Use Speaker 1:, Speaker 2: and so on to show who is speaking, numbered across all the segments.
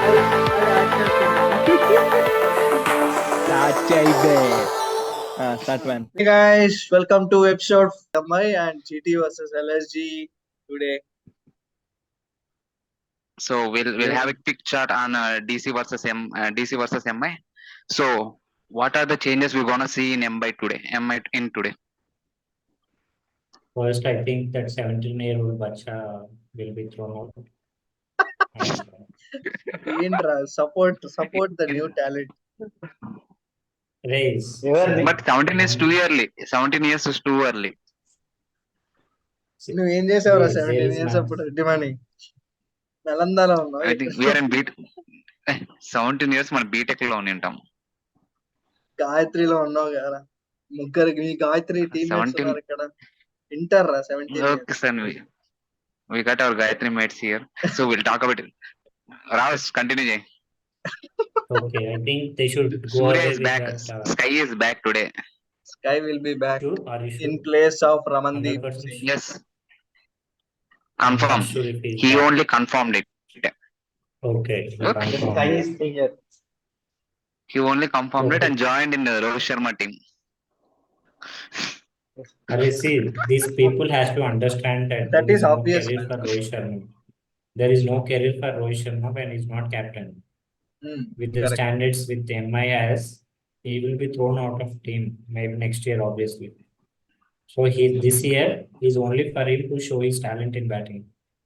Speaker 1: అది actor
Speaker 2: Start అయితే start man.
Speaker 1: Hey guys, welcome to episode MI and GT versus LSG today.
Speaker 3: So we'll have a quick chat on DC versus MI. So what are the changes we're gonna see in MI in today?
Speaker 4: First, I think that 17-year-old bacha will be thrown out.
Speaker 1: Indra, support the new talent.
Speaker 4: Raise.
Speaker 3: But 17 is too early. 17 years is too early.
Speaker 1: నువ్వు ఏం చేసావురా
Speaker 4: Yes,
Speaker 1: 17
Speaker 4: there is
Speaker 1: years
Speaker 4: none.
Speaker 1: అప్పుడు రెడ్డిమణి నలందాలో ఉన్నావు
Speaker 3: I think we are in beat. 17 years మన BTech లో ఉంటాం.
Speaker 1: గాయత్రిలో ఉన్నావు కదా ముగ్గురికి మీ గాయత్రి టీమ్మేట్స్
Speaker 3: 17
Speaker 1: ఉన్నారు ఇక్కడ ఇంటర్ రా 17
Speaker 3: Okay, sir. We got our Gayatri mates here. So we'll talk about it. Ravas, continue. Jay.
Speaker 4: Okay, I think they should go
Speaker 3: Surya
Speaker 4: away
Speaker 3: is
Speaker 4: with
Speaker 3: back.
Speaker 4: that.
Speaker 3: Sky is back today.
Speaker 1: Sky will be back
Speaker 4: Sure? Are you
Speaker 1: in
Speaker 4: sure?
Speaker 1: place of Ramandeep
Speaker 4: 100%
Speaker 1: Singh.
Speaker 3: Yes.
Speaker 4: I'm not
Speaker 3: Confirm.
Speaker 4: sure if he's
Speaker 3: He
Speaker 4: back.
Speaker 3: only confirmed it.
Speaker 4: Okay, he
Speaker 3: Okay.
Speaker 4: confirmed.
Speaker 3: He only confirmed it
Speaker 4: Okay.
Speaker 3: and joined in the Rohit Sharma team.
Speaker 4: See, these people has to understand that
Speaker 1: That
Speaker 4: there
Speaker 1: is
Speaker 4: is no
Speaker 1: obvious,
Speaker 4: career
Speaker 1: man.
Speaker 4: for Rohit Sharma. There is no career for Rohit Sharma when he's not captain. With the
Speaker 1: correct.
Speaker 4: standards with MI has, he will be thrown out of team maybe next year, obviously. So this year is only for him to show his talent in batting.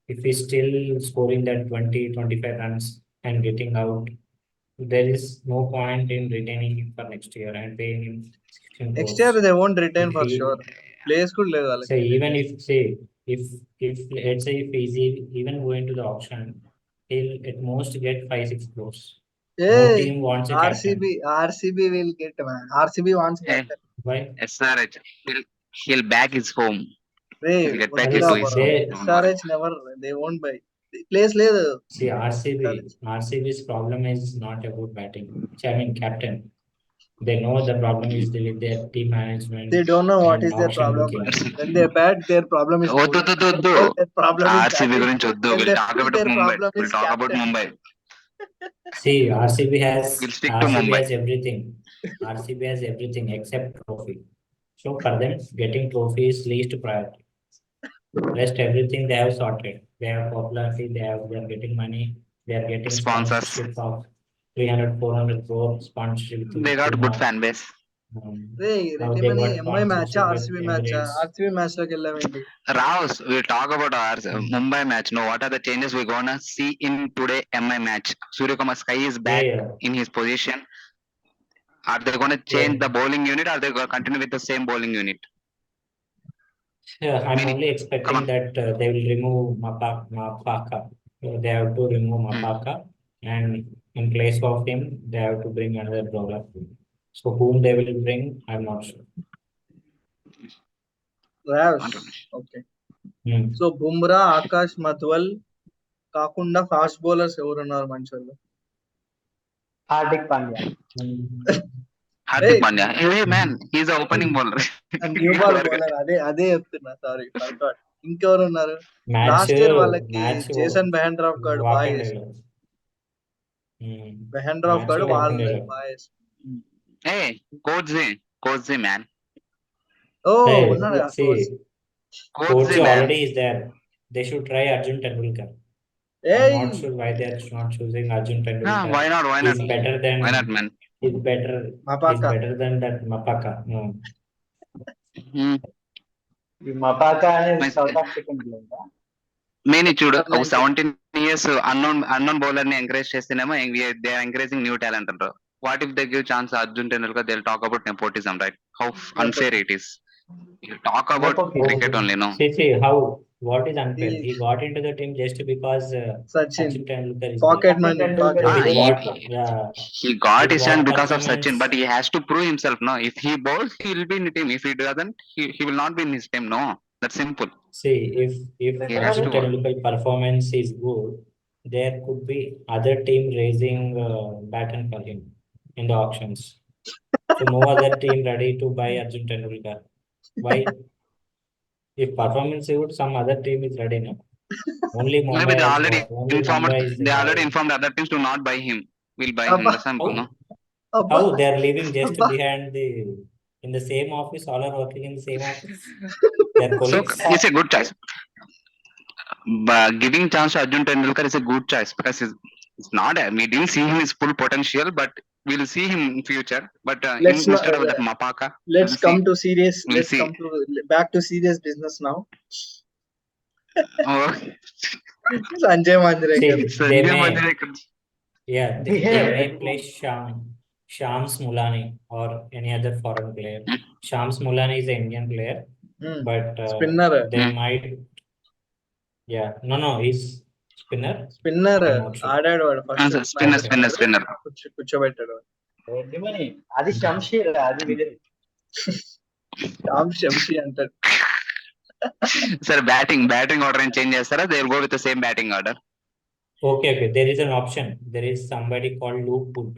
Speaker 4: If he's still scoring that 20-25 runs and getting out, there is no point in retaining him for next year and paying him 16
Speaker 1: Next
Speaker 4: crores.
Speaker 1: year they won't retain
Speaker 4: If
Speaker 1: for
Speaker 4: he-
Speaker 1: sure. Players could లేదు వాళ్ళకి.
Speaker 4: Say even if let's say if he's even going to the auction, he'll at most get 5-6 crores. No
Speaker 1: Hey,
Speaker 4: team wants a captain.
Speaker 1: RCB will get man. RCB wants
Speaker 3: Hey.
Speaker 1: captain.
Speaker 4: Why?
Speaker 3: SRH. He'll back his home.
Speaker 1: Hey,
Speaker 3: He'll get back
Speaker 1: వద్దురా
Speaker 3: into his
Speaker 1: bro.
Speaker 3: home. Don't worry.
Speaker 1: SRH never they won't buy. Place లేదు.
Speaker 4: See, RCB's problem is not about batting. I mean, captain. They know the problem is with their team management.
Speaker 1: They don't know what
Speaker 4: and
Speaker 1: is their
Speaker 4: auction
Speaker 1: problem.
Speaker 4: booking.
Speaker 1: When they bat, their problem is
Speaker 3: వద్దు,
Speaker 1: bowling.
Speaker 3: వద్దు, వద్దు.
Speaker 1: When their problem is
Speaker 3: RCB
Speaker 1: batting.
Speaker 3: గురించి వద్దు.
Speaker 1: When
Speaker 3: We'll
Speaker 1: they
Speaker 3: talk
Speaker 1: feel
Speaker 3: about
Speaker 1: their
Speaker 3: Mumbai.
Speaker 1: problem
Speaker 3: We'll
Speaker 1: is
Speaker 3: talk about
Speaker 1: captain.
Speaker 3: Mumbai.
Speaker 4: See, RCB has
Speaker 3: We'll stick to
Speaker 4: RCB
Speaker 3: Mumbai.
Speaker 4: has everything. RCB has everything except trophy. So for them, getting trophy is least priority. Rest everything they have sorted. They have popularity. They are getting money. They are getting
Speaker 3: Sponsors.
Speaker 4: sponsorship of 300-400 crore sponsorship.
Speaker 3: They got good fan base.
Speaker 1: Hey,
Speaker 4: Now
Speaker 1: Reddy
Speaker 4: they
Speaker 1: money
Speaker 4: got
Speaker 1: MI match
Speaker 4: sponsorship with
Speaker 1: RCB match
Speaker 4: Emirates.
Speaker 1: RCB match లోకి వెళ్ళామండి.
Speaker 3: Raos, we'll talk about our Mumbai match. No, what are the changes we're gonna see in today MI match? Suryakumar Sky is back
Speaker 4: Yeah.
Speaker 3: in his position. Are they gonna change
Speaker 4: Yeah.
Speaker 3: the bowling unit? Or are they gonna continue with the same bowling unit?
Speaker 4: Yeah, I'm
Speaker 3: Meaning-
Speaker 4: only
Speaker 3: come
Speaker 4: expecting
Speaker 3: on.
Speaker 4: that they will remove Mapaka. They have to remove Mapaka, and in place of him, they have to bring another bowler. So whom they will bring, I'm not sure.
Speaker 1: Okay. So Bumrah, Akash Madhwal కాకుండా fast bowlers ఎవరున్నారు మంచి వాళ్ళు?
Speaker 5: Hardik Pandya.
Speaker 3: Hardik Pandya. Hey man, he's an opening bowler.
Speaker 1: New ball bowler అదే చెప్తున్నా. Sorry forgot. ఇంకెవరు ఉన్నారు? Last year వాళ్ళకి Jason బెహెండ్రాఫ్ గాడు బాగా చేశాడు. బెహెండ్రాఫ్ గాడు వాళ్ళు బాగా చేశాడు.
Speaker 3: Hey, Coach Z man.
Speaker 1: ఓ
Speaker 4: Hey,
Speaker 1: ఉన్నాడు ఆ
Speaker 4: see,
Speaker 1: coach.
Speaker 4: Coach
Speaker 3: Z man.
Speaker 4: already is there. They should try Arjun Tendulkar.
Speaker 1: Hey,
Speaker 4: I'm not sure why they are not choosing Arjun Tendulkar.
Speaker 3: Nah, why not? Why
Speaker 4: He's
Speaker 3: not?
Speaker 4: better than.
Speaker 3: Why not, man?
Speaker 4: He's better.
Speaker 1: Mapaka.
Speaker 4: He's better than that Mapaka. No.
Speaker 5: ఈ Maphaka అనేది
Speaker 3: Nice.
Speaker 5: South African player.
Speaker 3: Main చూడు
Speaker 1: Under 19.
Speaker 3: 17 years unknown bowler ని encourage చేస్తేనేమో they are encouraging new talent అంటారు. What if they give chance Arjun Tendulkar they talk about nepotism, right? How unfair it is. Talk about
Speaker 5: Nepotism.
Speaker 3: Cricket only, no.
Speaker 4: See, what is unfair? He got into the team just because
Speaker 1: Sachin.
Speaker 4: Sachin Tendulkar is
Speaker 1: Pocket
Speaker 4: there.
Speaker 1: money.
Speaker 5: Tendulkar
Speaker 1: Pocket
Speaker 5: is
Speaker 1: money.
Speaker 4: Yeah.
Speaker 3: He got his
Speaker 4: He
Speaker 3: chance
Speaker 4: got
Speaker 3: because of
Speaker 4: performance.
Speaker 3: Sachin, but he has to prove himself, no? If he bowls, he will be in the team. If he doesn't, he will not be in his team, no? That's simple.
Speaker 4: See, if
Speaker 3: He has
Speaker 4: Sachin
Speaker 3: to-
Speaker 4: Tendulkar performance is good, there could be other team raising baton for him in the auctions. So no other team ready to buy Arjun Tendulkar. Why? If performance is good, some other team is ready, no? Only
Speaker 3: Maybe
Speaker 4: Mumbai
Speaker 3: they
Speaker 4: has
Speaker 3: already
Speaker 4: only
Speaker 3: informed.
Speaker 4: Mumbai is
Speaker 3: They
Speaker 4: having.
Speaker 3: already informed other teams to not buy him. We'll buy him.
Speaker 1: అబ్బా
Speaker 3: That's simple, no?
Speaker 1: అబ్బా
Speaker 4: How they are living just
Speaker 1: అబ్బా
Speaker 4: behind in the same office, all are working in the same office. They are
Speaker 3: So
Speaker 4: colleagues.
Speaker 3: it's a good choice. But giving chance to Arjun Tendulkar is a good choice because it's not. We didn't see him his full potential, but we'll see him in future. But
Speaker 1: let's
Speaker 3: instead of that Mapaka,
Speaker 1: let's
Speaker 3: we'll see.
Speaker 1: Come to serious
Speaker 3: We'll
Speaker 1: let's
Speaker 3: see.
Speaker 1: Come to back to serious business now.
Speaker 3: Oh,
Speaker 1: Sanjay
Speaker 4: See,
Speaker 1: Manjrekar
Speaker 4: they
Speaker 3: Sanjay
Speaker 4: may,
Speaker 3: Manjrekar.
Speaker 4: yeah, they may play Shams Mulani or any other foreign player. Shams Mulani is an Indian player, but
Speaker 1: spinner
Speaker 4: they might, yeah, no, he's spinner.
Speaker 1: Spinner
Speaker 4: I'm not sure.
Speaker 1: ఆడాడు వాడు first
Speaker 3: Spinner.
Speaker 1: కూర్చోబెట్టాడు
Speaker 5: రెడ్డిమని అది శంషీర్ అది విజయ్.
Speaker 1: రామ్ శంషి అంటాడు.
Speaker 3: Sir, batting order and change చేస్తారా? They'll go with the same batting order.
Speaker 4: Okay, there is an option. There is somebody called Luke Wood.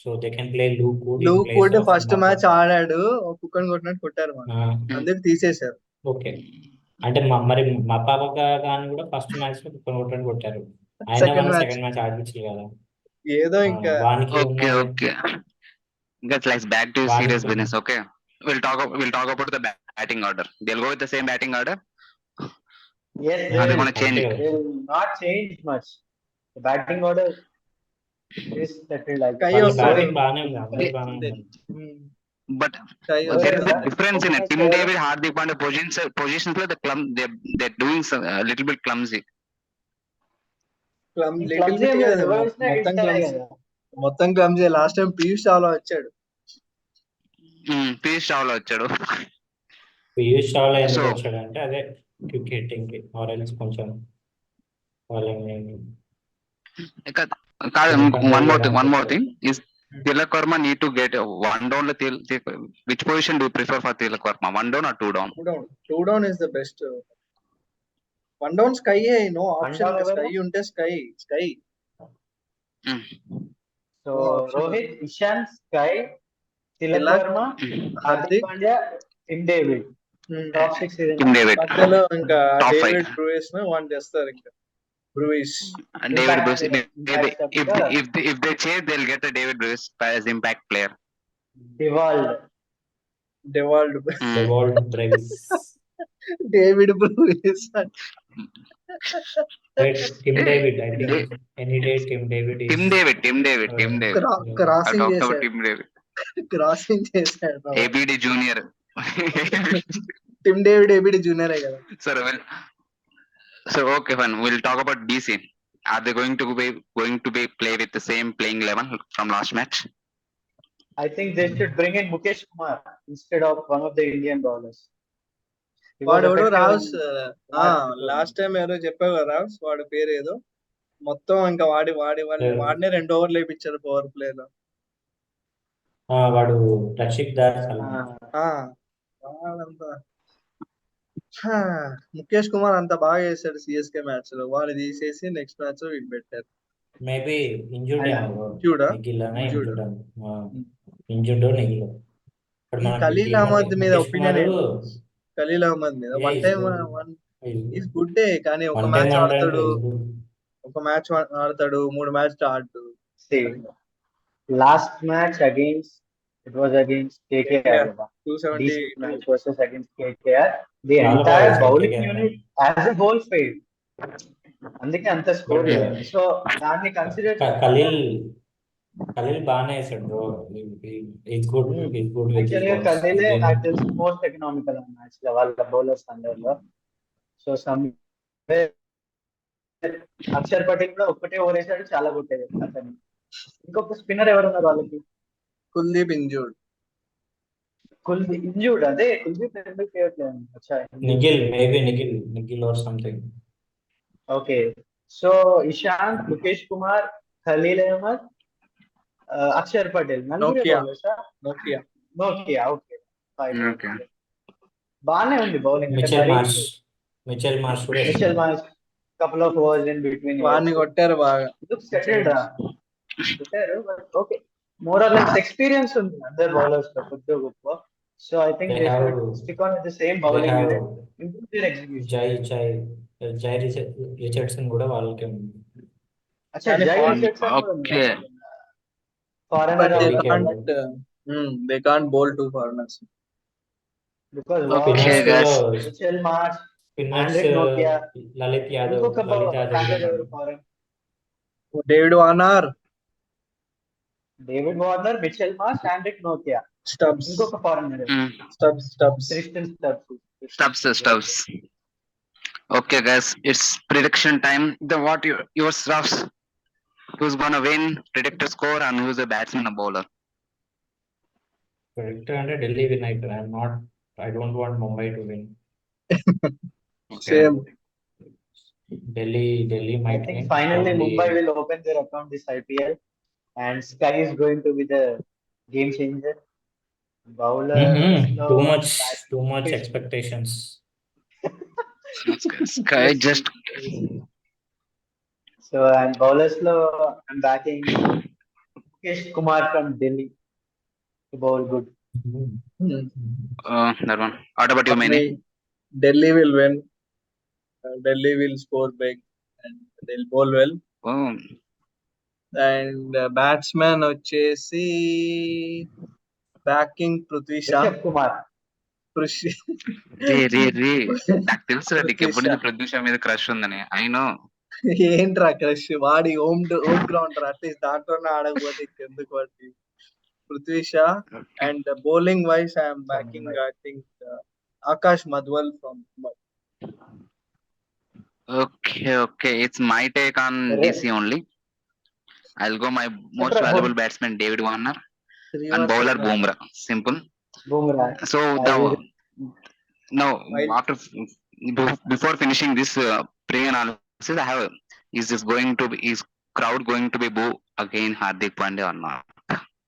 Speaker 4: So they can play Luke Wood in
Speaker 1: Luke
Speaker 4: place
Speaker 1: Wood
Speaker 4: of
Speaker 1: first
Speaker 4: Mapaka.
Speaker 1: Match ఆడాడు, కుక్కని కొట్టినట్టు కొట్టారు మనం, అందుకు తీసేశారు.
Speaker 4: Okay, అంటే మరి Maphaka కానీ కూడా ఫస్ట్ మ్యాచ్ లో కొట్టని కొట్టారు. ఆయన
Speaker 1: సెకండ్ మ్యాచ్
Speaker 4: సెకండ్ మ్యాచ్ ఆడిపించారు కదా.
Speaker 1: ఏదో ఇంకా
Speaker 4: వానికి
Speaker 3: Okay. Guys, let's back to serious business. Okay, we'll talk about the batting order. They'll go with the same batting order.
Speaker 5: Yes,
Speaker 3: Are they
Speaker 5: they
Speaker 3: gonna change it?
Speaker 5: will not change much. The batting order is settled like
Speaker 1: కై
Speaker 4: వాళ్ళ
Speaker 1: వస్తాడు.
Speaker 4: Batting బాగానే ఉంది, అందరూ బాగానే ఉన్నారు.
Speaker 3: But
Speaker 1: కై
Speaker 3: there is
Speaker 1: వస్తాడు.
Speaker 3: a difference in it. Tim David, Hardik Pandya positions play they're doing some a little bit clumsy.
Speaker 1: Little bit కాదు, మొత్తం clumsy. Last time Piyush Chawla వచ్చాడు.
Speaker 3: పీయూష్ చావ్లా వచ్చాడు.
Speaker 4: పీయూష్ చావ్లా ఎందుకు
Speaker 3: So-
Speaker 4: వచ్చాడు అంటే అదే క్రికెటింగ్ కి ఆరెంజ్ కొంచెం వాళ్ళని
Speaker 3: కాదు, one more thing is Tilak Verma need to get one down. Which position do you prefer for Tilak Verma? One down or two down?
Speaker 1: Two down is the best. One down Sky, no option.
Speaker 5: down ఎవరు?
Speaker 1: Sky ఉంటే Sky.
Speaker 5: So Rohit, Ishant, Sky, Tilak
Speaker 1: Tilak,
Speaker 5: Varma,
Speaker 1: Hardik
Speaker 5: Hardik Pandya, Tim David. Top 6
Speaker 3: Tim David.
Speaker 1: మధ్యలో ఇంకా
Speaker 3: Top five.
Speaker 1: David Brevis one చేస్తారు. ఇంకా Brevis
Speaker 3: David Bruce.
Speaker 5: Impact
Speaker 3: If they chase, they'll get a David Bruce as impact player.
Speaker 5: Dewald.
Speaker 1: Dewald
Speaker 4: world Brevis.
Speaker 1: David Brevis.
Speaker 4: Tim David, I think any day Tim David
Speaker 3: Tim David. I
Speaker 1: crossing
Speaker 3: talked about
Speaker 1: చేశాడు.
Speaker 3: Tim David.
Speaker 1: Crossing చేశాడు.
Speaker 3: ABD Junior.
Speaker 1: Tim David ABD junior కదా.
Speaker 3: So okay, fine. We'll talk about DC. Are they going to be play with the same playing 11 from last match?
Speaker 5: I think they should bring in Mukesh Kumar instead of one of the Indian bowlers. He was
Speaker 1: వాడు ఎవడో
Speaker 5: effective
Speaker 1: Rao's
Speaker 5: in-
Speaker 1: last time ఎవరో చెప్పావు కదా రావ్స్, వాడి పేరు ఏదో, మొత్తం ఇంకా వాడినే 2 ఓవర్లు వేయించారు పవర్ ప్లే లో.
Speaker 4: వాడు రషిక్ దాస్
Speaker 1: వాడంతా ముఖేష్ కుమార్ అంత బాగా చేశాడు సిఎస్కే మ్యాచ్ లో, వాడు తీసేసి నెక్స్ట్ మ్యాచ్ లో వీడు పెట్టారు.
Speaker 4: మేబీ ఇంజూర్డ్
Speaker 1: చూడా
Speaker 4: ఇంజూర్డ్ నిఖిల్.
Speaker 1: ఖలీల్ అహ్మద్ మీద ఒపీనియన్ ఏంటి? ఖలీల్ అహ్మద్ మీద one time is good day, కానీ ఒక మ్యాచ్ ఆడతాడు, 3 మ్యాచ్ ఆడు.
Speaker 5: See, last match it was against KKR.
Speaker 1: 270
Speaker 5: Decent match versus against KKR. The entire bowling unit as a whole failed. అందుకే అంత స్కోర్ లేదు. సో దాన్ని కన్సిడర్
Speaker 4: ఖలీల్ బాగానే వేసాడు బ్రో. గుడ్
Speaker 5: యాక్చువల్గా ఖలీలే నాకు తెలిసి మోస్ట్ ఎకనామికల్ మ్యాచ్ లో వాళ్ళ బౌలర్స్ అందరిలో. సో సమ్ అక్షర్ పటేల్ కూడా ఒక్కటే ఓవర్ వేసాడు, చాలా కొట్టేది అతను. ఇంకొక స్పిన్నర్ ఎవరున్నారు వాళ్ళకి?
Speaker 1: కుల్దీప్ ఇంజూర్డ్.
Speaker 5: అదే కుల్దీప్ ఎందుకు చేయట్లేదు?
Speaker 4: Nikhil or something.
Speaker 5: Okay, so Ishant, Mukesh Kumar, Khaleel Ahmed, Axar Patel,
Speaker 1: Nokia.
Speaker 5: Okay బానే ఉంది bowling.
Speaker 4: Mitchell Marsh
Speaker 5: couple of overs in between.
Speaker 1: వాడిని కొట్టారు బాగా.
Speaker 5: ఓకే, మోర్ ఆర్ లెస్ ఎక్స్పీరియన్స్ ఉంది అందరు బౌలర్స్ లో కొద్దిగా గొప్ప. So I think
Speaker 4: They
Speaker 5: they
Speaker 4: have
Speaker 5: should stick on with the same
Speaker 4: they
Speaker 5: bowling
Speaker 4: have
Speaker 5: unit, improve their execution.
Speaker 4: Jai Richardson కూడా వాళ్ళకే ఉంది.
Speaker 5: Acha,
Speaker 1: కానీ
Speaker 5: Jai
Speaker 1: ఫారెన్
Speaker 5: Richardson కూడా
Speaker 3: Okay.
Speaker 5: ఉన్నారు. Foreigner
Speaker 1: but they
Speaker 5: also
Speaker 4: Delhi
Speaker 1: can't they can't bowl to foreigners.
Speaker 5: because
Speaker 3: Okay,
Speaker 5: Warner,
Speaker 3: guys.
Speaker 5: Mitchell Marsh,
Speaker 4: spinners
Speaker 5: Andrick Nokia,
Speaker 4: Lalit Yadav
Speaker 5: ఇంకొక
Speaker 4: కూడా
Speaker 5: candidate
Speaker 4: ఉన్నారు.
Speaker 5: ఎవరు foreign?
Speaker 1: David Warner,
Speaker 5: David Warner, Mitchell Marsh, Andrick Nokia,
Speaker 1: Stubbs,
Speaker 5: ఇంకొక foreigner
Speaker 1: Stubbs.
Speaker 5: Tristan Stubbs.
Speaker 3: Stubbs. Okay, guys, it's prediction time. What your stuffs? Who's gonna win? Predict a score and who's a batsman or bowler?
Speaker 4: Correct అంటే Delhi win అయిపోయారు. I don't want Mumbai to win.
Speaker 3: Okay.
Speaker 1: Same.
Speaker 4: Delhi
Speaker 5: I
Speaker 4: might
Speaker 5: think
Speaker 4: win.
Speaker 5: finally
Speaker 4: Only-
Speaker 5: Mumbai will open their account this IPL, and Sky is going to be the game changer. Bowler.
Speaker 4: Too much expectations.
Speaker 3: Sky just
Speaker 5: So and bowlers lo I'm backing Mukesh Kumar from Delhi to bowl good.
Speaker 3: that one. What about you, Mani?
Speaker 1: Delhi will win. Delhi will score big and they will bowl well.
Speaker 3: Oh,
Speaker 1: and batsmen వచ్చేసి backing Prithvi Shaw.
Speaker 5: Rishabh Kumar.
Speaker 3: రే నాకు తెలుసు నీకు ఎప్పటి నుంచి producer మీద crush ఉందని. I know.
Speaker 1: ఏంట్రా క్రష్? వాడి హోమ్ గ్రౌండ్ అట్లీస్ట్ దాంట్లోనే ఆడకపోతే ఎందుకు వాడి. Prithvi Shaw and bowling wise I'm backing I think Akash Madhwal from.
Speaker 3: Okay. It's my take on DC only. I'll go my most valuable batsman David Warner and bowler Bumrah. Simple.
Speaker 5: Bumrah.
Speaker 3: So now after before finishing this pre-analysis, is crowd going to be boo again Hardik Pandya or not?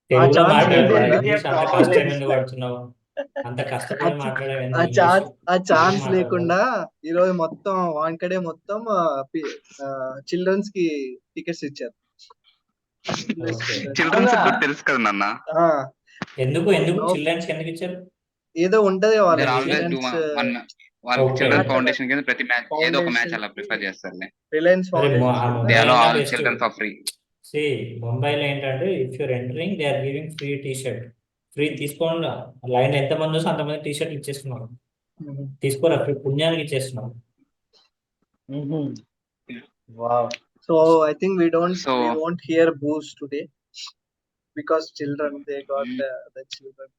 Speaker 4: తెలుగులో
Speaker 1: chance
Speaker 4: మాట్లాడరా?
Speaker 1: లేకుండా
Speaker 4: English అంత కష్టం ఎందుకు పడుతున్నావు? అంత కష్టపడి మాట్లాడే
Speaker 1: ఆ ఛాన్స్ లేకుండా ఈ రోజు మొత్తం వాంకడే మొత్తం చిల్డ్రన్స్ కి టికెట్స్ ఇచ్చారు.
Speaker 3: చిల్డ్రన్స్ కూడా తెలుసు కదా నాన్న.
Speaker 4: ఎందుకు చిల్డ్రన్స్ ఎందుకు ఇచ్చారు?
Speaker 1: ఏదో ఉంటది
Speaker 3: వాళ్ళ చిల్డ్రన్ ఫౌండేషన్ కింద ప్రతి మ్యాచ్ ఏదో ఒక మ్యాచ్ అలా ప్రిఫర్ చేస్తారు.
Speaker 1: Reliance
Speaker 3: free.
Speaker 4: ముంబైలో ఏంటంటే if you're entering they are giving free T shirt. Free తీసుకోండి, లైన్ ఎంత మంది వస్తే అంతమంది టీ షర్ట్లు ఇచ్చేస్తున్నారు. తీసుకోరా, ఫ్రీ పుణ్యానికి ఇచ్చేస్తున్నారు.
Speaker 1: So I think we won't hear boos today because children they got the children.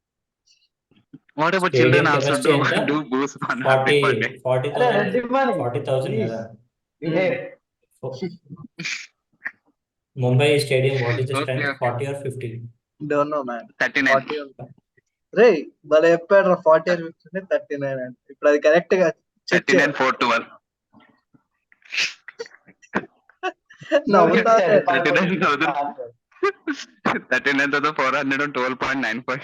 Speaker 3: What about children also do boos on happy birthday?
Speaker 4: 40,000 కదా. Mumbai stadium, what is the strength? 40 or 50?
Speaker 1: Don't know, man.
Speaker 3: 39.
Speaker 1: రే భలే చెప్పాడు రా. 40 or 50 39 అంటే ఇప్పుడు అది correct గా
Speaker 3: 39 412.
Speaker 1: నవ్వుతా
Speaker 3: 39,412.95.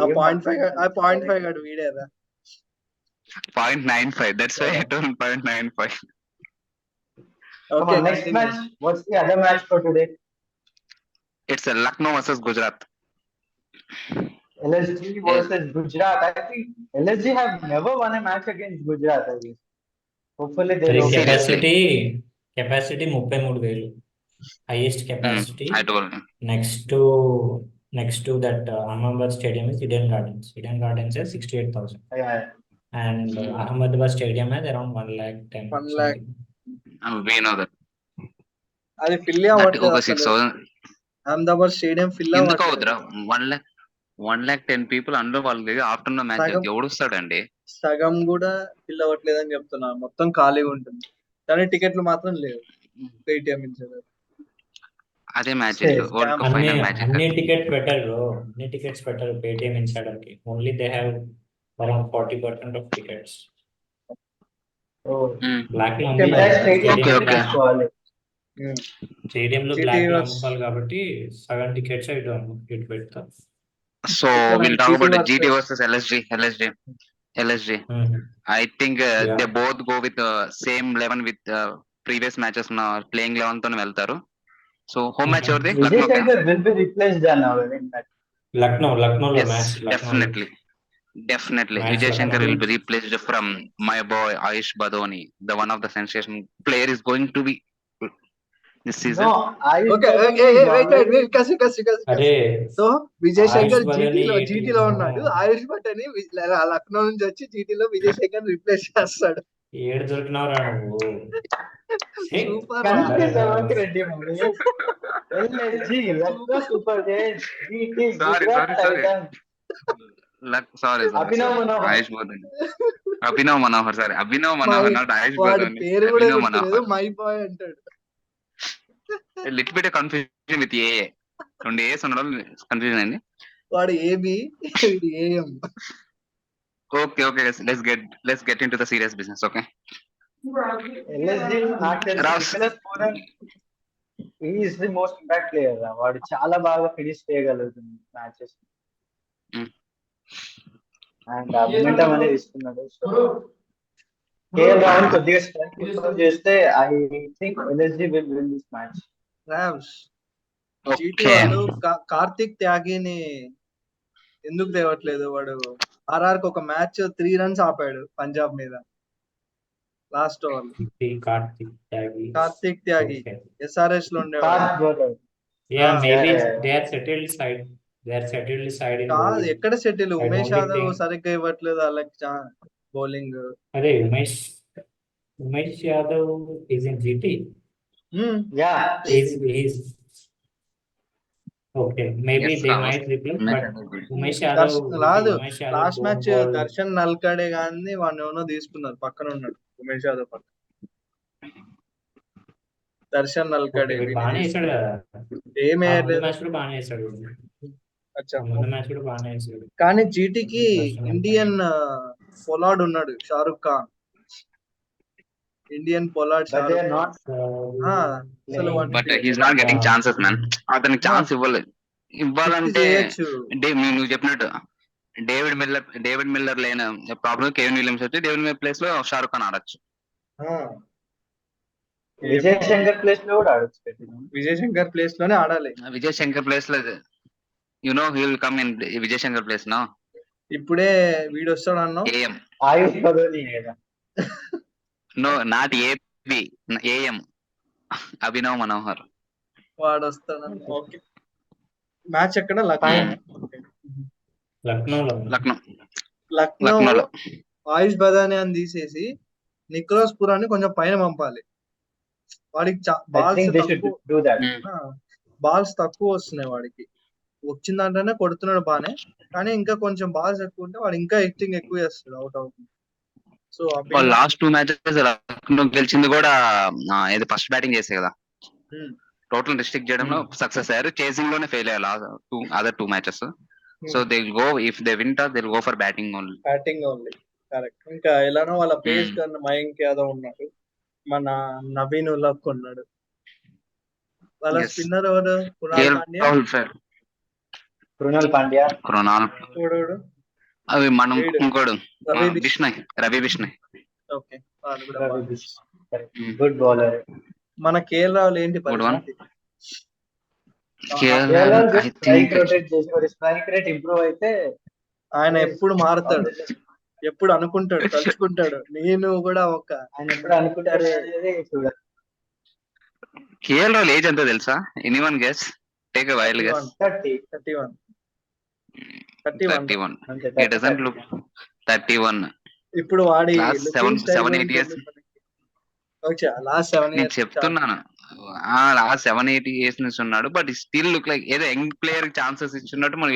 Speaker 1: ఆ 0.5 గడు వీడేరా.
Speaker 3: 0.95. That's why I told 0.95.
Speaker 5: Okay, next match. What's the other match for today?
Speaker 3: It's a Lucknow versus Gujarat.
Speaker 5: LSG versus Gujarat. I think LSG have never won a match against Gujarat. I guess. Hopefully they will.
Speaker 4: Capacity 33,000. Highest capacity.
Speaker 3: I told you.
Speaker 4: Next to that Ahmedabad Stadium is Eden Gardens. Eden Gardens has 68,000.
Speaker 5: Yeah.
Speaker 4: And Ahmedabad Stadium has around 1,10,000.
Speaker 1: 1 lakh.
Speaker 3: We know that.
Speaker 1: అది fill అవ్వట్లేదు.
Speaker 3: 6,000.
Speaker 1: Ahmedabad stadium fill
Speaker 3: ఎందుకు అవుతురా? 1,10,000 people అందులో వాళ్ళకి afternoon match ఎవడు వస్తాడండి?
Speaker 1: సగం కూడా fill అవ్వట్లేదు అని చెప్తున్నా. మొత్తం ఖాళీగా ఉంటుంది కానీ టికెట్లు మాత్రం లేవు. పేటిఎం ఇచ్చారు.
Speaker 3: అదే మ్యాచ్
Speaker 4: అన్ని టికెట్స్ పెట్టారు పేటిఎం ఇన్సైడర్ కి. Only they have around 40% of tickets. Black లో స్టేడియం లో బ్లాక్ లో అమ్ముకోవాలి కాబట్టి సగం టికెట్స్ ఇటు పెడతాం.
Speaker 3: So we'll talk about the GT versus LSG. I think they both go with the same 11 with previous matches na playing 11 తోనే వెళ్తారు. So home match ఎవరిది?
Speaker 5: Vijay Shankar will be replaced now in that.
Speaker 4: Lucknow
Speaker 3: Yes,
Speaker 4: match.
Speaker 3: definitely.
Speaker 4: Match
Speaker 3: Vijay Shankar
Speaker 4: Lucknow.
Speaker 3: will be replaced from my boy Ayush Badoni. The one of the sensation player is going to be this season.
Speaker 5: No, Ayush
Speaker 1: okay
Speaker 5: Badoni is already
Speaker 1: కసి
Speaker 4: అరే
Speaker 1: so Vijay
Speaker 4: ఆయుష్
Speaker 1: శంకర్
Speaker 4: బదోని
Speaker 1: జీటీలో ఉన్నాడు. ఆయుష్ భట్టని లక్నో నుంచి వచ్చి జీటీలో Vijay Shankar replace చేస్తాడు.
Speaker 4: ఏడు దొరికినవరా నువ్వు?
Speaker 1: Super
Speaker 5: Confuse అవ్వకు రెడ్డి మరి. LSG, Lucknow Super Giants, GT, Gujarat Titans.
Speaker 3: Sorry.
Speaker 5: Abhinav Manohar.
Speaker 3: Ayush Badoni. Abhinav Manohar, sorry. Abhinav Manohar, not Ayush
Speaker 1: వాడి
Speaker 3: Badoni.
Speaker 1: పేరు కూడా
Speaker 3: Abhinav
Speaker 1: గుర్తులేదు.
Speaker 3: Manohar.
Speaker 1: మై బాయ్ అంటాడు.
Speaker 3: A little bit of confusion with AA. 2 A's ఉండడం confusion అండి.
Speaker 1: వాడు AB, వీడు AM.
Speaker 3: Okay, let's get into the serious business, okay?
Speaker 5: LSG నాకు తెలిసి
Speaker 3: Ross.
Speaker 5: Nicholas Puran, he is the most impact player. వాడు చాలా బాగా ఫినిష్ చేయగలుగుతుంది మ్యాచెస్.
Speaker 3: Mm.
Speaker 5: అండ్ మొమెంటం అనేది ఇస్తున్నాడు. సో కేఎల్ రాహుల్ కొద్దిగా స్ట్రెంత్ చేస్తే I think LSG will win this match.
Speaker 1: Rao's GT
Speaker 3: Okay.
Speaker 1: వాళ్ళు కార్తిక్ త్యాగిని ఎందుకు తేవట్లేదు? వాడు ఆర్ఆర్కి ఒక మ్యాచ్ 3 runs ఆపాడు పంజాబ్ మీద లాస్ట్ ఓవర్. కార్తిక్ త్యాగి ఎస్ఆర్ఎస్ లో ఉండేవాడు.
Speaker 4: maybe
Speaker 1: Yeah.
Speaker 4: they are settled side in
Speaker 1: కాదు,
Speaker 4: bowling.
Speaker 1: ఎక్కడ settle?
Speaker 4: I
Speaker 1: Umesh
Speaker 4: don't
Speaker 1: Yadav
Speaker 4: think-
Speaker 1: సరిగ్గా ఇవ్వట్లేదు వాళ్ళకి బౌలింగ్.
Speaker 4: అరే Umesh Yadav is in GT.
Speaker 5: Yeah
Speaker 4: He's okay. Maybe
Speaker 3: Yes,
Speaker 4: they
Speaker 3: I was-
Speaker 4: might replace, but Umesh Yadav.
Speaker 1: Last match
Speaker 4: don't bowl.
Speaker 1: Darshan Nalkande గాని వాడిని ఏమో తీసుకున్నారు. పక్కన ఉన్నాడు ఉమేష్ యాదవ్ పక్కన. దర్శన్ నల్కడే
Speaker 4: Okay, బాగానే వేసాడు కదా.
Speaker 1: ఏమే
Speaker 4: ముందు మ్యాచ్ కూడా బాగానే వేసాడు. ముందు మ్యాచ్ కూడా బాగానే వేసాడు.
Speaker 1: కానీ జీటీకి ఇండియన్ పొలాడ్ ఉన్నాడు, Shahrukh Khan. Indian Pollard
Speaker 5: but they are
Speaker 1: Shahrukh
Speaker 5: not
Speaker 1: అసలు వాడిని
Speaker 3: But he's not getting chances, man. అతనికి ఛాన్స్ ఇవ్వాలంటే
Speaker 1: చేయొచ్చు.
Speaker 3: నువ్వు చెప్పినట్టు డేవిడ్ మిల్లర్ లేని ప్రాబ్లం కేవిన్ విలియమ్స్ వచ్చి డేవిడ్ మిల్లర్ ప్లేస్ లో షారుఖ్ ఖాన్ ఆడొచ్చు.
Speaker 5: విజయ్ శంకర్ ప్లేస్ లో కూడా ఆడొచ్చు.
Speaker 1: విజయ్ శంకర్ ప్లేస్ లోనే ఆడాలి.
Speaker 3: విజయ్ శంకర్ ప్లేస్ లో he will come in Vijay Shankar place no.
Speaker 1: ఇప్పుడే వీడు వస్తాడు అన్నావు.
Speaker 3: ఏఎం
Speaker 5: ఆయుష్ బదోని కదా.
Speaker 3: నో నాట్ ఏఎం అభినవ్ మనోహర్.
Speaker 1: వాడు వస్తాడు. ఓకే, మ్యాచ్ ఎక్కడ?
Speaker 4: లక్నోలో.
Speaker 3: లక్నోలో
Speaker 1: ఆయుష్ బదాని అని తీసేసి నికోలస్ పురాన్ని కొంచెం పైన పంపాలి. వాడికి
Speaker 5: I think they should do that.
Speaker 1: Balls తక్కువ వస్తున్నాయి వాడికి. వచ్చిన దాంట్లోనే కొడుతున్నాడు బానే, కానీ ఇంకా కొంచెం బాల్స్ ఎక్కువ ఉంటే వాడు ఇంకా హిట్టింగ్ ఎక్కువ చేస్తాడు అవుట్ అవుతుంది. సో
Speaker 3: లాస్ట్ 2 మ్యాచెస్ లక్నో గెలిచింది కూడా ఏదో ఫస్ట్ బ్యాటింగ్ చేసే కదా. టోటల్ డిస్ట్రిక్ట్ చేయడంలో సక్సెస్ అయ్యారు. చేసింగ్ లోనే ఫెయిల్ అయ్యారు other 2 matches. So they go if they win they go for batting only.
Speaker 1: Correct. ఇంకా ఎలానో వాళ్ళ పేస్ కన్నా మయాంక్ యాదవ్ ఉన్నాడు, మన నవీన్ ఉలక్ ఉన్నాడు. వాళ్ళ
Speaker 3: Yes.
Speaker 1: స్పిన్నర్ ఎవరు?
Speaker 5: కృణాల్ పాండ్యా.
Speaker 1: చూడు
Speaker 3: అవి మనం
Speaker 1: వీడు.
Speaker 3: ఇంకోడు రవి బిష్ణయ్.
Speaker 1: ఓకే, వాళ్ళు కూడా బాగా.
Speaker 5: Good bowler.
Speaker 1: మన కేఎల్ రాహుల్ ఏంటి
Speaker 3: Good one.
Speaker 1: పరిస్థితి?
Speaker 5: స్ట్రైక్ రొటేట్ చేసి మరి స్ట్రైక్ రేట్ ఇంప్రూవ్ అయితే
Speaker 1: ఆయన ఎప్పుడు మారుతాడు, ఎప్పుడు అనుకుంటాడు, తలుచుకుంటాడు నేను కూడా
Speaker 5: ఆయన ఎప్పుడు అనుకుంటారు అనేది చూడాలి.
Speaker 3: కేఎల్ రాహుల్ ఏజ్ ఎంత తెలుసా? Anyone guess? Take a wild guess.
Speaker 1: 31.
Speaker 3: 31. It doesn't look 31.
Speaker 1: ఇప్పుడు వాడి
Speaker 3: Last 7-8 years.
Speaker 1: లాస్ట్ 7
Speaker 3: నేను
Speaker 1: years
Speaker 3: చెప్తున్నాను లాస్ట్ 7-8 years నుంచి ఉన్నాడు. బట్ స్టిల్ లుక్ లైక్ ఏదో యంగ్ ప్లేయర్ ఛాన్సెస్ ఇచ్చినట్టు మనం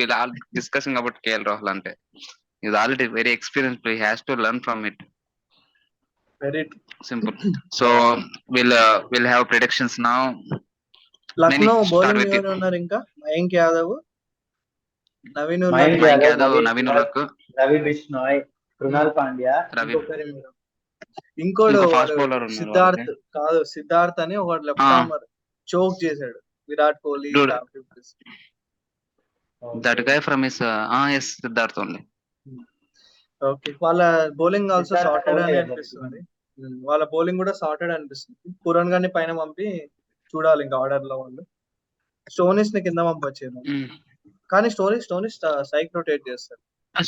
Speaker 3: డిస్కషన్ కాబట్టి కేఎల్ రాహుల్ అంటే is already very experience player. Has to learn from it.
Speaker 1: Very
Speaker 3: simple. So will have predictions now.
Speaker 1: Lucknow
Speaker 3: Start
Speaker 1: bowling
Speaker 3: with
Speaker 1: ఎవరు ఉన్నారు ఇంకా? మయాంక్ యాదవ్, నవీన్ ఉలక్,
Speaker 5: మయాంక్
Speaker 3: మయాంక్
Speaker 5: యాదవ్,
Speaker 3: యాదవ్, నవీన్ ఉలక్,
Speaker 5: రవి బిష్ణోయ్, కృణాల్ పాండ్యా.
Speaker 1: ఇంకోడు
Speaker 3: ఫాస్ట్ బౌలర్
Speaker 1: సిద్ధార్థ్ కాదు, సిద్ధార్థ్ అని ఒక లెఫ్ట్ ఆర్మర్ చోక్ చేశాడు Virat Kohli.
Speaker 3: Dude. That guy from his ఎస్ సిద్ధార్థ్ ఓన్లీ.
Speaker 1: ఓకే, వాళ్ళ బౌలింగ్ ఆల్సో
Speaker 5: సిద్ధార్థ్
Speaker 1: సార్టెడ్ అని
Speaker 5: కోహ్లీ
Speaker 1: అనిపిస్తుంది. వాళ్ళ బౌలింగ్ కూడా సార్టెడ్ అనిపిస్తుంది. పురాణ్ గారిని పైన పంపి చూడాలి ఇంకా ఆర్డర్ లో వాళ్ళు. స్టోనిస్ ని కింద పంపొచ్చారు. కానీ స్టోరీస్ సైక్ రొటేట్ చేస్తారు.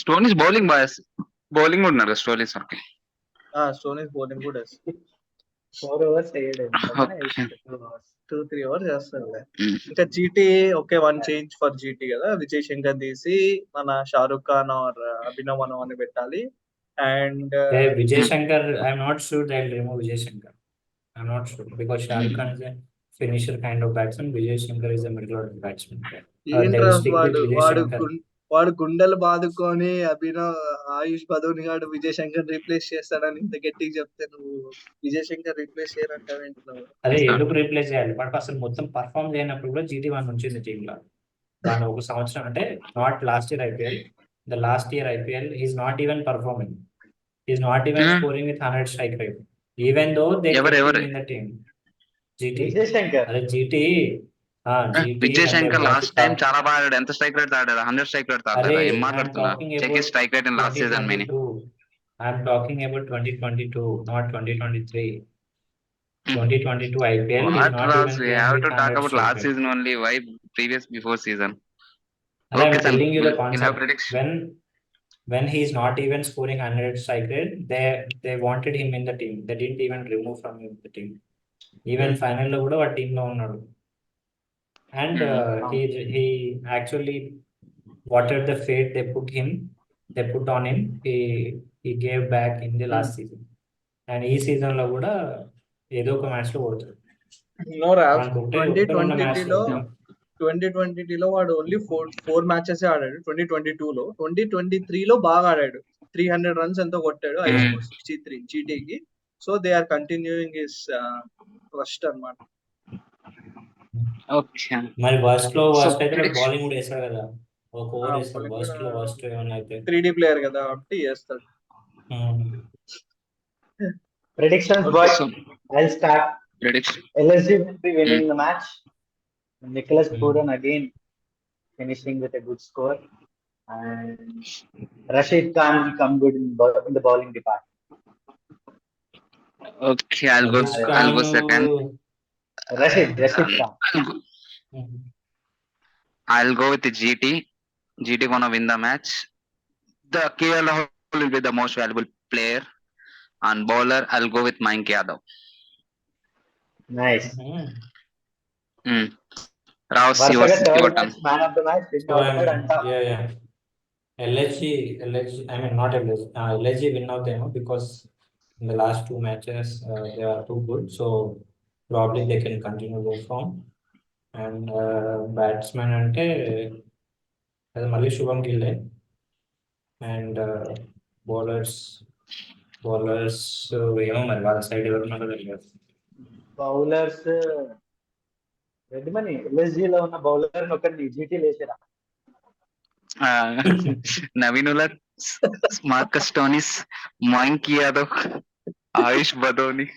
Speaker 3: Stoinis bowling boy, bowling ఉన్నారు స్టోరీస్. ఓకే
Speaker 1: స్టోరీస్ బౌలింగ్ కూడా వేస్తారు.
Speaker 5: 4 overs వేయడు ఎంతగానే
Speaker 3: Okay.
Speaker 5: 2 overs.
Speaker 1: 2-3 అవర్స్ చేస్తారు. ఇంకా GT okay, 1 change for GT కదా, విజయ్ శంకర్ తీసి మన షారుఖ్ ఖాన్ ఆర్ అభినవ్ మనో అని పెట్టాలి. And
Speaker 4: Vijay Shankar, I'm not sure they'll remove Vijay Shankar. I'm not sure because Shah Rukh Khan is a finisher kind of batsman. Vijay Shankar is a middle order batsman.
Speaker 1: ఏంట్రా
Speaker 4: They'll stick with
Speaker 1: వాడు
Speaker 4: Vijay
Speaker 1: వాడు
Speaker 4: Shankar.
Speaker 1: వాడు గుండెలు బాదుకొని అభినవ్ ఆయుష్ బదోని గాడు Vijay Shankar replace చేస్తాడని ఇంత గట్టిగా చెప్తే నువ్వు విజయ్ శంకర్ రీప్లేస్ చేయరంటావేంటి నువ్వు?
Speaker 4: అదే ఎందుకు రీప్లేస్ చేయాలి? బట్ అసలు మొత్తం పర్ఫామ్ చేయనప్పుడు కూడా జీటీ వన్ ఉంచింది టీమ్ లో. దాని ఒక సంవత్సరం అంటే not last year IPL, the last year IPL is not even performing, is not even scoring with 100 strike rate, even though they
Speaker 3: ఎవరు?
Speaker 4: In the team. GT,
Speaker 5: Vijay Shankar
Speaker 4: అదే GT
Speaker 3: Vijay Shankar last time చాలా బాగా ఆడాడు. ఎంత స్ట్రైక్ రేట్ ఆడాడు? 100 strike rate ఆడాడు. ఏం మాట్లాడుతున్నా? Check strike rate in last season many.
Speaker 4: I'm talking about 2022, not 2023. 2022 IPL is
Speaker 3: What
Speaker 4: not
Speaker 3: Ross?
Speaker 4: even
Speaker 3: We
Speaker 4: playing
Speaker 3: have
Speaker 4: with
Speaker 3: to talk
Speaker 4: 100
Speaker 3: about
Speaker 4: strike
Speaker 3: last
Speaker 4: rate.
Speaker 3: season only. Why previous before season?
Speaker 4: And I'm
Speaker 3: Okay, then
Speaker 4: telling you the
Speaker 3: we'll have
Speaker 4: concept.
Speaker 3: prediction.
Speaker 4: When he's not even scoring 100 strike rate, they wanted him in the team. They didn't even remove from him the team. Even final లో కూడా ఆ team లో ఉన్నాడు. And he actually, whatever the fate they put on him, he gave back in the last season. And ఈ season లో కూడా ఏదో ఒక మ్యాచ్ లో ఓడుతాడు.
Speaker 1: నో రాజ్,
Speaker 4: మనకు ఒకటే రెండు మ్యాచ్
Speaker 1: 2020లో వాడు ఓన్లీ 4 మ్యాచెస్ ఆడాడు. 2022లో 2023లో బాగా ఆడాడు. 300 రన్స్ ఎంతో కొట్టాడు, 63 జీటీకి. So they are continuing his first అన్నమాట.
Speaker 3: Okay.
Speaker 4: మరి వర్స్ట్ అయితే
Speaker 3: prediction.
Speaker 4: బౌలింగ్ కూడా వేస్తాడు కదా, ఒక ఓవర్ వేస్తాడు. వర్స్ట్ ఏమైనా అయితే
Speaker 1: 3D ప్లేయర్ కదా కాబట్టి చేస్తాడు.
Speaker 5: predictions
Speaker 1: Okay.
Speaker 5: boy.
Speaker 3: So
Speaker 5: I'll start.
Speaker 3: prediction.
Speaker 5: LSG will be winning the match. Nicholas Puran again finishing with a good score, and Rashid Khan will come good in the bowling department.
Speaker 3: Okay, I'll go second.
Speaker 5: Rashid Khan.
Speaker 3: I'll go with the GT. GT gonna win the match. The KL Rahul will be the most valuable player. On bowler, I'll go with Mayank Yadav.
Speaker 5: Nice.
Speaker 3: Rouse,
Speaker 5: Varshaga third
Speaker 3: your turn.
Speaker 5: match, man of the match.
Speaker 4: Yeah. LSG, I mean not LSG. LSG win అవుతాయేమో because in the last 2 matches they are too good. So probably they can continue their form. And batsman అంటే అది మళ్ళీ శుభం గిల్లే. And bowlers ఏమో మరి వాళ్ళ side ఎవరు ఉన్నారో తెలియదు.
Speaker 5: బౌలర్స్ రెడ్మని LSG లో ఉన్న బౌలర్ ఒకటి GT లేచారా?
Speaker 3: నవీన్ ఉలర్, Marcus Stoinis, Mayank Yadav, Ayush Badoni.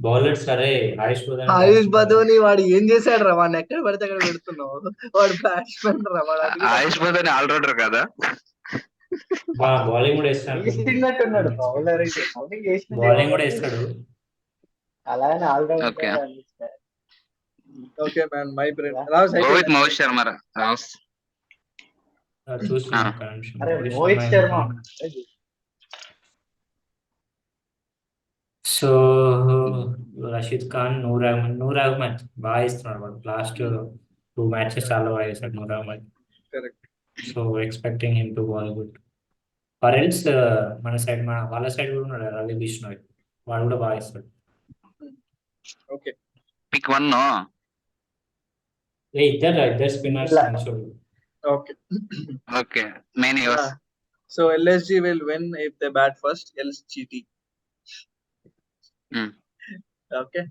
Speaker 4: Bowlers సరే,
Speaker 1: ఆయుష్ బదోని వాడు ఏం చేశాడు రా? వాడిని ఎక్కడ పడితే అక్కడ పెడుతున్నావు. వాడు బ్యాట్స్మెన్ రా.
Speaker 3: ఆయుష్ బదోని ఆల్రౌండర్ కదా?
Speaker 4: బౌలింగ్ కూడా వేస్తాడు. బౌలింగ్ కూడా వేస్తాడు.
Speaker 5: అలానే allrounder.
Speaker 1: Okay man, my brain.
Speaker 3: Go with Mohit Sharma. రాస్
Speaker 4: చూస్తున్నా.
Speaker 5: అరే మోహిత్ శర్మ.
Speaker 4: సో రషీద్ ఖాన్, నూర్ అహ్మద్ బాగా ఇస్తున్నాడు. వాడు లాస్ట్ 2 మ్యాచెస్ చాలా బాగా వేసాడు Noor Ahmad. So expecting him to ball good. For else మన సైడ్, వాళ్ళ సైడ్ కూడా ఉన్నాడు రవి బిష్ణోయ్, వాడు కూడా బాగా ఇస్తాడు.
Speaker 1: Okay,
Speaker 3: pick 1 no.
Speaker 4: ఇద్దరు spinners.
Speaker 3: Okay, many years.
Speaker 1: So LSG will win if they bat first, else GT. Okay.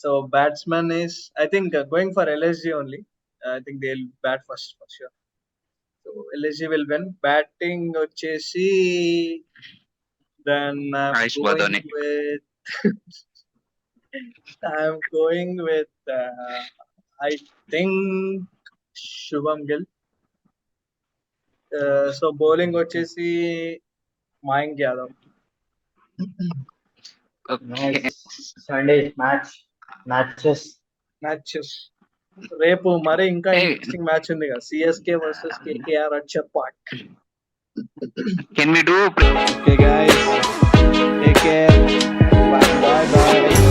Speaker 1: So batsman is, I think, going for LSG only. I think they'll bat first for sure. So LSG will win. Batting వచ్చేసి then
Speaker 3: Aish Badoni.
Speaker 1: I'm going with I think Shubham Gill. So bowling వచ్చేసి Mayank Yadav.
Speaker 3: Okay.
Speaker 5: Sunday matches.
Speaker 1: రేపు మరి ఇంకా
Speaker 3: Hey.
Speaker 1: Interesting match ఉంది కదా, CSK versus KKR at Chepauk.
Speaker 3: Can we do
Speaker 2: Okay, guys. Take care. Bye bye.